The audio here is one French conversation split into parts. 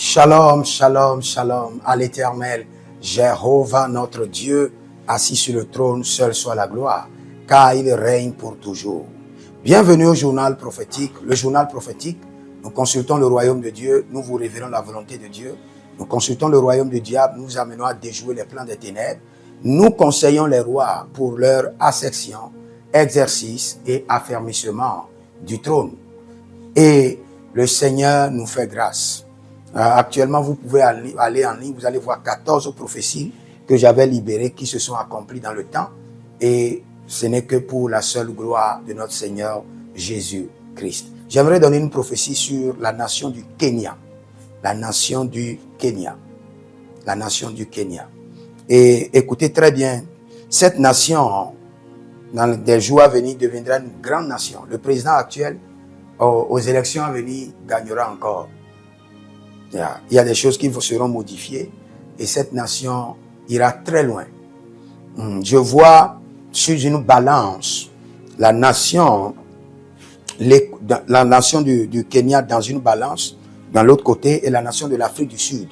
Shalom, shalom, shalom à l'Éternel, Jéhovah notre Dieu, assis sur le trône, seul soit la gloire, car il règne pour toujours. Bienvenue au journal prophétique. Le journal prophétique, nous consultons le royaume de Dieu, nous vous révélons la volonté de Dieu. Nous consultons le royaume du diable, nous vous amenons à déjouer les plans des ténèbres. Nous conseillons les rois pour leur ascension, exercice et affermissement du trône. Et le Seigneur nous fait grâce. Actuellement, vous pouvez aller en ligne, vous allez voir 14 prophéties que j'avais libérées qui se sont accomplies dans le temps. Et ce n'est que pour la seule gloire de notre Seigneur Jésus-Christ. J'aimerais donner une prophétie sur la nation du Kenya. La nation du Kenya. La nation du Kenya. Et écoutez très bien, cette nation, dans des jours à venir, deviendra une grande nation. Le président actuel, aux élections à venir, gagnera encore. Il y a des choses qui seront modifiées et cette nation ira très loin. Je vois sur une balance la nation du Kenya dans une balance, dans l'autre côté, et la nation de l'Afrique du Sud.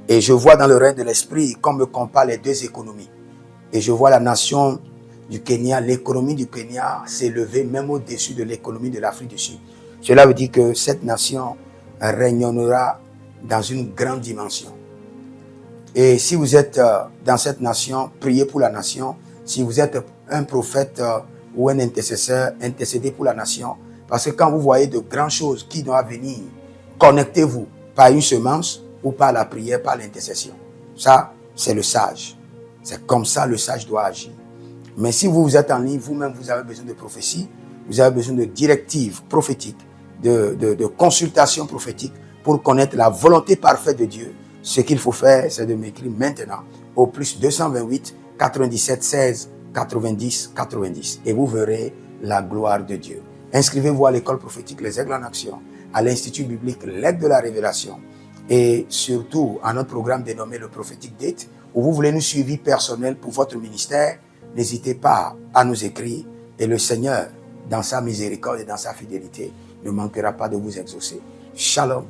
Et je vois dans le règne de l'esprit qu'on me compare les deux économies. Et je vois la nation du Kenya, l'économie du Kenya s'élever même au-dessus de l'économie de l'Afrique du Sud. Cela veut dire que cette nation régnera dans une grande dimension. Et si vous êtes dans cette nation, priez pour la nation. Si vous êtes un prophète ou un intercesseur, intercédez pour la nation. Parce que quand vous voyez de grandes choses qui doivent venir, connectez-vous par une semence ou par la prière, par l'intercession. Ça, c'est le sage. C'est comme ça le sage doit agir. Mais si vous êtes en ligne, vous-même, vous avez besoin de prophétie, vous avez besoin de directives prophétiques, de consultations prophétiques pour connaître la volonté parfaite de Dieu. Ce qu'il faut faire, c'est de m'écrire maintenant au plus 228 97 16 90 90 et vous verrez la gloire de Dieu. Inscrivez-vous à l'école prophétique Les Aigles en Action, à l'Institut biblique L'Aigle de la Révélation et surtout à notre programme dénommé le Prophétique Date où vous voulez nous suivre personnel pour votre ministère. N'hésitez pas à nous écrire et le Seigneur, dans sa miséricorde et dans sa fidélité, ne manquera pas de vous exaucer. Shalom.